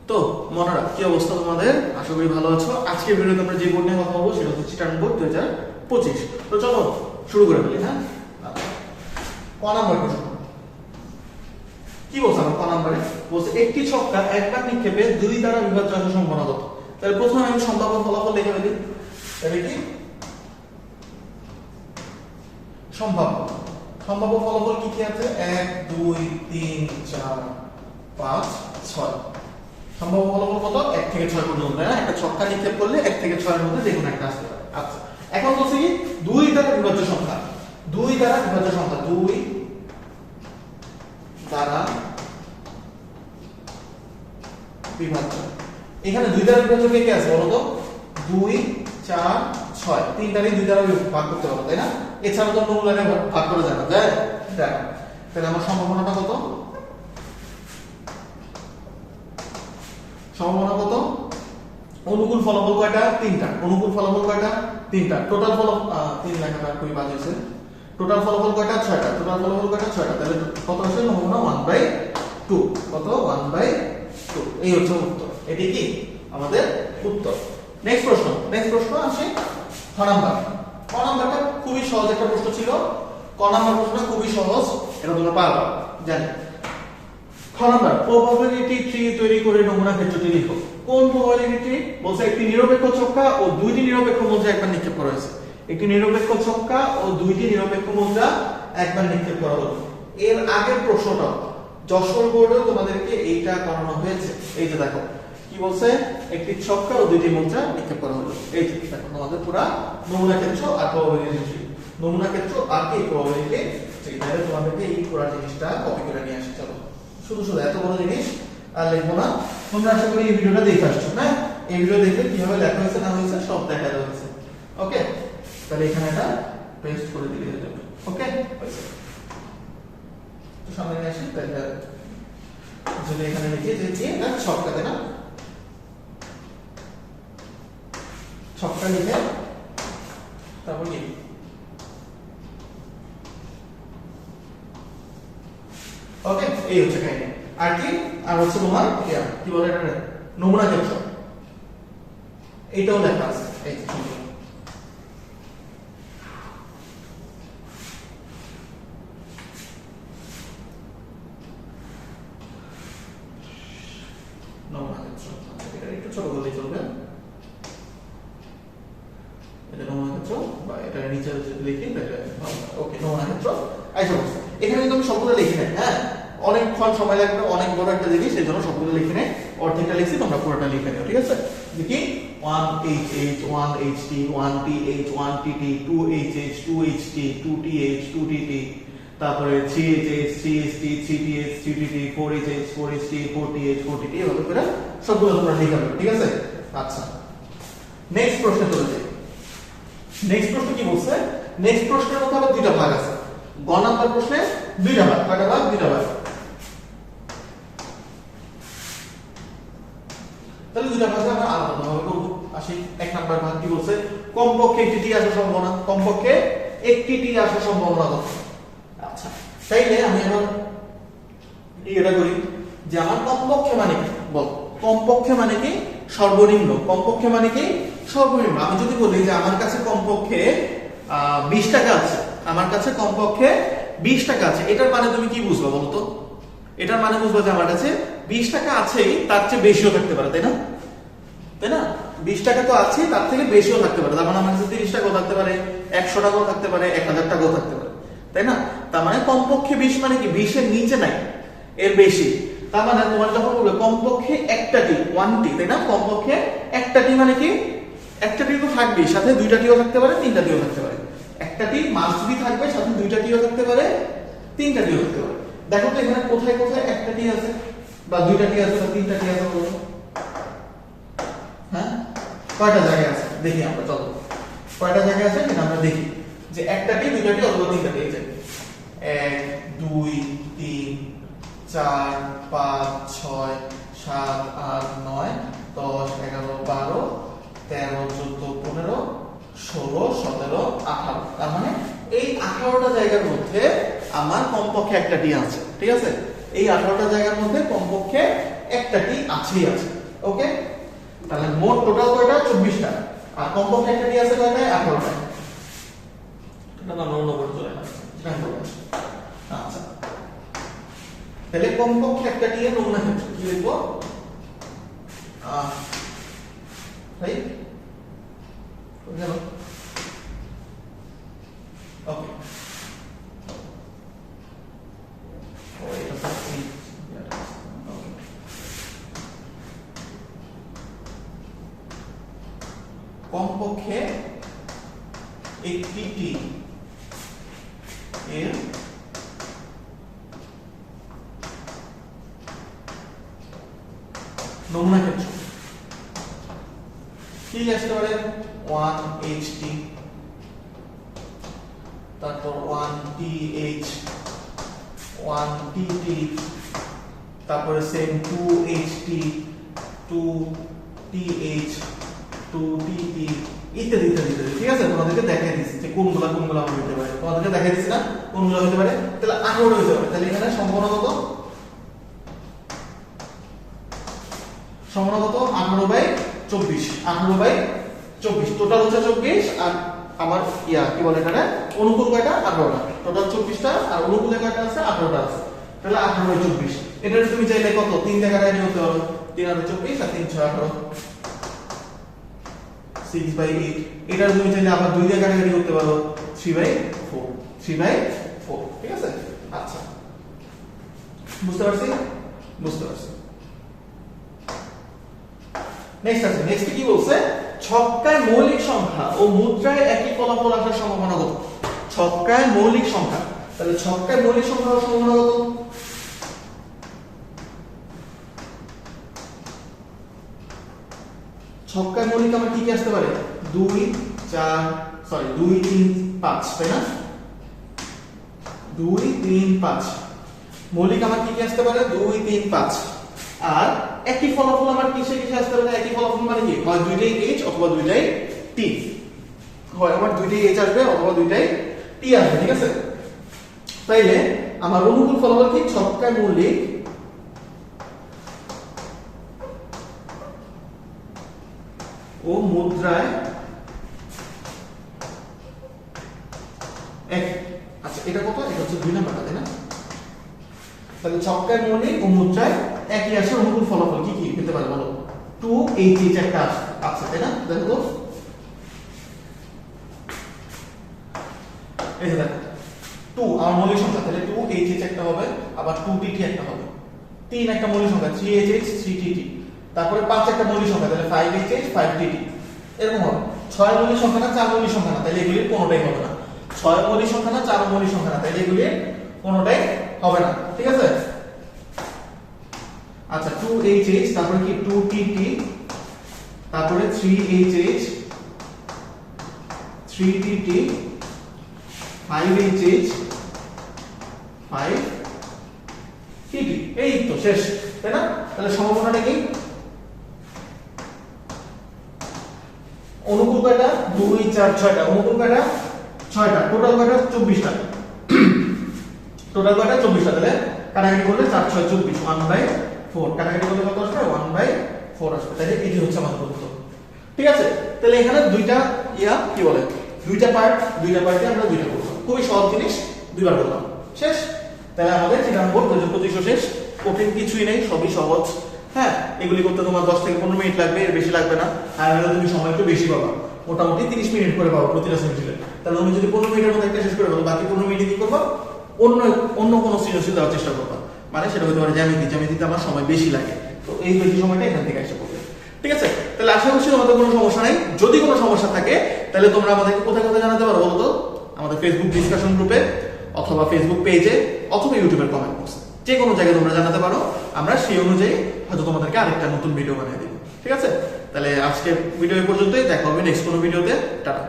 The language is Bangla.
তো মনারা কি অবস্থা তোমাদের? আশা করি ভালো আছো। আজকের ভিডিওতে আমরা যে বোর্ড নিয়ে কথা বলবো সেটা হচ্ছে চিটাগং বোর্ড 2025। তো চলো শুরু করে ফেলি। হ্যাঁ, ক নাম্বার প্রশ্ন কি বলছে? আমার ক নাম্বারে বলছে একটি ছক্কা একবার নিক্ষেপে দুই দ্বারা বিভাজ্য আসার সম্ভাবনা কত? তাহলে প্রথমে আমি সম্ভাব্য ফলাফল লিখে ফেলি। তাহলে কি সম্ভাব্য সম্ভাব্য ফলাফল কি কি আছে? 1 2 3 4 5 6। সম্ভাব্য ফলাফল কত? 1 থেকে 6 পর্যন্ত, তাই না? একটা ছক্কা নিক্ষেপ করলে 1 থেকে 6 এর মধ্যে যে কোনো একটা আসতে পারে। আচ্ছা, এখন বলছি কি 2 দ্বারা বিভাজ্য সংখ্যা, 2 দ্বারা বিভাজ্য সংখ্যা, 2 দ্বারা বিভাজ্য। এখানে 2 দ্বারা বিভাজ্য কে কে আছে বলো তো? 2 4 6, তিনটারই 2 দ্বারা ভাগ করতে পারো, তাই না? এছাড়া তো মূল্যায়নে ভাগ করা যায় না, যায়? দেখো তাহলে আমার সম্ভাবনাটা কত? সম্ভাবনা কত? অনুকূল ফলাফল কয়টা? 3টা। অনুকূল ফলাফল কয়টা? 3টা। টোটাল ফলাফল 3 লেখাটা খুবই বাজে হয়েছে। টোটাল ফলাফল কয়টা? 6টা। টোটাল ফলাফল কয়টা? 6টা। তাহলে কত আসে? সম্ভাবনা 1/2। কত? 1/2। এই হচ্ছে উত্তর। এটি কি আমাদের উত্তর। নেক্সট প্রশ্ন আসে খ নাম্বার। ক নাম্বারটা খুবই সহজ একটা প্রশ্ন ছিল। ক নাম্বার প্রশ্নটা খুবই সহজ, এটা তোমরা পারবা জানি। খ নাম্বার, প্রবাবিলিটি ট্রি তৈরি করে নমুনা ক্ষেত্রটি লিখো। কোন প্রবাবিলিটি? বলছে একটি নিরপেক্ষ ছক্কা ও দুইটি নিরপেক্ষ মুদ্রা একবার নিক্ষেপ করা হয়েছে। একটি নিরপেক্ষ ছক্কা ও দুইটি নিরপেক্ষ মুদ্রা একবার নিক্ষেপ করা হলো। এর আগের প্রশ্নটা যশোর বোর্ডেও তোমাদেরকে এইটা করানো হয়েছে। এই যে দেখো কি বলছে, একটি ছক্কা ও দুইটি মুদ্রা নিক্ষেপ করা হলো। এই যে দেখো তোমাদের পুরো নমুনা ক্ষেত্র আর প্রবাবিলিটি ট্রি, নমুনা ক্ষেত্র আর কি প্রবাবিলিটি ট্রি। তাহলে তোমাদেরকে এই পুরো জিনিসটা কপি করে নিয়ে আসি। চলো, শুধু এত বড় জিনিস আর লিখবো না। তোমরা আশা করি এই ভিডিওটা দেখে আসছো। হ্যাঁ, এই ভিডিও দেখে কিভাবে লেখা হয়েছে না হয়েছে সব দেখা যাচ্ছে। ওকে, তাহলে এখানে এটা পেস্ট করে দিলে হয়ে যাবে। ওকে, তো সামনে নিয়ে আসি। তাহলে যদি এখানে লিখে যে এটা ছক্কা, তাই না? ছক্কা লিখে তারপর কি ওকে, এই হচ্ছে কাহিনী। আর কি? আর হচ্ছে তোমার কি বলে এটা, নমুনা ক্ষেত্র। এইটাও লেখা আছে এই যে নমুনা ক্ষেত্র। এটা একটু ছোট করলেই চলবে। এটা নমুনা ক্ষেত্র, বা এটা নিচে যদি লিখি তাহলে ওকে, নমুনা ক্ষেত্র। আইসা বলছে এখানে কিন্তু আমি সবগুলো লিখি নাই। হ্যাঁ, অনেকক্ষণ সময় লাগবে, অনেক বড় একটা জিনিস, এই জন্য সবগুলো লিখে নেই। অর্ধেকটা লিখছি, তোমরা পুরোটা লিখে নিও, ঠিক আছে? দেখি 1HH 1HT 1TH 1TT 2HH 2HT 2TH 2TT, তারপরে 3HH 3HT 3TH 3TT 4HH 4HT 4TH 4TT, এভাবে করে সবগুলো তোমরা লিখে নেবে, ঠিক আছে? আচ্ছা, নেক্সট প্রশ্নে চলে যাই। নেক্সট প্রশ্ন কি বলছে? নেক্সট প্রশ্নের মধ্যে আবার দুইটা ভাগ আছে। গ নাম্বার প্রশ্নে দুইটা ভাগ। কয়টা ভাগ? দুইটা ভাগ। তাহলে দুইটা ভাগে আমরা আলাদাভাবে করব। আসি, এক নাম্বার ভাগ কি বলছে? কমপক্ষে একটি টি আসার সম্ভাবনা। কমপক্ষে একটি টি আসার সম্ভাবনা কত? আচ্ছা, তাইলে আমি এবার এটা করি যে আমার কমপক্ষে মানে কি বল। কমপক্ষে মানে কি? সর্বনিম্ন। কমপক্ষে মানে কি? সর্বনিম্ন। আমি যদি বলি যে আমার কাছে কমপক্ষে 20 টাকা আছে, আমার কাছে কমপক্ষে 20 টাকা আছে, এটার মানে তুমি কি বুঝবা বলো তো? এটার মানে বুঝবা যে আমার কাছে 20 টাকা আছেই, তার চেয়ে বেশিও থাকতে পারে, তাই না? তাই না? 20 টাকা তো আছে, তার থেকে বেশিও থাকতে পারে। তার মানে আমার কাছে 30 টাকাও থাকতে পারে, 100 টাকাও থাকতে পারে, 1000 টাকাও থাকতে পারে, তাই না? তার মানে কমপক্ষে 20 মানে কি? 20 এর নিচে নাই, এর বেশি। তার মানে তোমার যখন বলবে কমপক্ষে একটা টি, 1টি, তাই না? কমপক্ষে একটা টি মানে কি? একটা টি তো থাকবে, সাথে দুইটা টিও থাকতে পারে, তিনটা টিও থাকতে পারে। একটা টি মাস্ট বি থাকবে, সাথে দুইটা টিও থাকতে পারে, তিনটা টিও থাকতে পারে। দেখো তো এখানে কোথায় কোথায় একটা টি আছে, বা দুইটা টি আছে, বা তিনটা টি আছে বলো? হ্যাঁ, কয়টা জায়গা আছে দেখি আমরা। চলো, কয়টা জায়গা আছে সেটা আমরা দেখি। যে একটা টি, দুইটা টি অথবা তিনটা টি। 1 2 3 4 5 6 7 8 9 10 11 12 13 14 15 16 17 18। তার মানে এই 18টা জায়গার মধ্যে আমার কমপক্ষে একটা টি আছে, ঠিক আছে? এই 18টা জায়গার মধ্যে কমপক্ষে একটা টি আছেই আছে। ওকে, তাহলে মোট টোটাল কয়টা 24টা, আর কমপক্ষে একটা দিয়ে আছে কয়টা 18টা। এটা না অন্য করে চলে আসছে, আচ্ছা তাহলে কমপক্ষে একটা দিয়ে নমুনা ক্ষেত্র কি লিখবো, রাইট গেল। ওকে কমপক্ষে একটি টি এর নমুনা ক্ষেত্র কি আসতে পারে 1ht, তারপর 1th, 1tt, তারপরে সেম 2ht, 2th, 2tt ইত্যাদি ইত্যাদি ইত্যাদি। ঠিক আছে, তোমাদেরকে দেখাই দিচ্ছি যে কোনগুলা কোনগুলা হতে পারে, তোমাদেরকে দেখাই দিচ্ছি না কোনগুলা হতে পারে। তাহলে 18 হতে পারে, তাহলে এখানে সম্পূর্ণ কত 18/24, 18/24 টোটাল হচ্ছে 24, আর আমার কি বলে এখানে অনুকূল কয়টা 18টা, টোটাল 24টা আর অনুকূলে কয়টা আছে 18টা আছে, তাহলে 18/24। এটা তুমি চাইলে কত 3 জায়গায় রাখতে হতে পারো, 3 আর 24 আর 3 6 18, 6/8। এটা তুমি চাইলে আবার 2 জায়গায় কাটাকাটি করতে পারো, 3/4, 3/4। ঠিক আছে, আচ্ছা বুঝতে পারছি, বুঝতে পারছি। নেক্সট আছে, নেক্সট কি বলছে, ছক্কায় মৌলিক সংখ্যা ও মুদ্রায় একই ফলাফল আসার সম্ভাবনা কত। ছক্কায় মৌলিক সংখ্যা, তাহলে ছক্কায় মৌলিক সংখ্যা হওয়ার সম্ভাবনা কত, ছক্কায় মৌলিক আমার কি কি আসতে পারে 2 3 5, তাই না 2 3 5 মৌলিক আমার কি কি আসতে পারে 2 3 5। আর একই ফলাফল আমার কিসে কিসে আসতে পারে, একই ফলাফল মানে কি হয় দুইটাই h অথবা দুইটাই t, হয় আমার দুইটাই h আসবে অথবা দুইটাই t আসবে। ঠিক আছে, তাইলে আমার অনুকূল ফলাফল কি ছক্কায় মৌলিক ও মুদ্রায় এক। আচ্ছা এটা কত, এটা হচ্ছে 2 নাম্বারটা, তাই না। তাহলে ছক্কায় মৌলিক ও মুদ্রায় একই আসে, অনুকূল ফলাফল কি কি পেতে পারে বলো, 2h একটা আসে। আচ্ছা তাই না, দেখো এই যে দেখো 2 আমার মৌলিক সংখ্যা, তাহলে 2h একটা হবে, আবার 2tt একটা হবে, 3 একটা মৌলিক সংখ্যা 3h 3tt, তারপরে 5 একটা মৌলিক সংখ্যা, তাহলে 5h 5tt, এরকম হবে। 6 মৌলিক সংখ্যা না 4 মৌলিক সংখ্যা না, তাহলে এগুলির কোনোটাই হবে না। 6 মৌলিক সংখ্যা না 4 মৌলিক সংখ্যা না, তাহলে এগুলির কোনোটাই হবে না। ঠিক আছে, আচ্ছা 2h, তারপরে কি 2tt, তারপরে 3h 3tt, 5h 5tt, এই তো শেষ, তাই না। তাহলে সম্ভাবনাটা কি, অনুকূল কয়টা 2 4 6টা, অনুকূল কয়টা 6টা, টোটাল কয়টা 24টা, টোটাল কয়টা 24টা। তাহলে কাটাকাটি করলে 4 6 24, 1/4 কাটাকাটি করলে কত আসবে 1/4 আসবে। তাহলে এটি হচ্ছে আমাদের উত্তর। ঠিক আছে, তাহলে এখানে দুইটা কি বলে দুইটা পার্টে আমরা দুইটা করলাম, খুবই সহজ জিনিস, দুইবার করলাম, শেষ। তাহলে আমাদের চিটাগাং বোর্ড 2025 শেষ, কঠিন কিছুই নেই, সবই সহজ। হ্যাঁ, এগুলি করতে তোমার 10 থেকে 15 মিনিট লাগবে, এর বেশি লাগবে না। আর হলে তুমি সময় একটু বেশি পাবা, মোটামুটি 30 মিনিট করে পাবো প্রতিটা সেমিস্টারে। তাহলে তুমি যদি 15 মিনিটের মধ্যে একটা শেষ করে ফেলো, বাকি 15 মিনিটে কি করবা, অন্য কোনো সৃজনশীল দেওয়ার চেষ্টা করবা। মানে সেটা হতে পারে জ্যামিতিতে আমার সময় বেশি লাগে, তো এই বেশি সময়টা এখান থেকে এসে পড়বে। ঠিক আছে, তাহলে আশা করছি তোমাদের কোনো সমস্যা নাই। যদি কোনো সমস্যা থাকে তাহলে তোমরা আমাদেরকে কোথায় কোথায় জানাতে পারো বলো তো, আমাদের ফেসবুক ডিসকাশন গ্রুপে অথবা ফেসবুক পেজে অথবা ইউটিউবের কমেন্ট বক্সে, যে কোনো জায়গায় তোমরা জানাতে পারো, আমরা সেই অনুযায়ী হয়তো তোমাদেরকে আরেকটা নতুন ভিডিও বানিয়ে দেবো। ঠিক আছে, তাহলে আজকের ভিডিও এই পর্যন্তই, দেখা হবে নেক্সট কোনো ভিডিওতে। টাটা।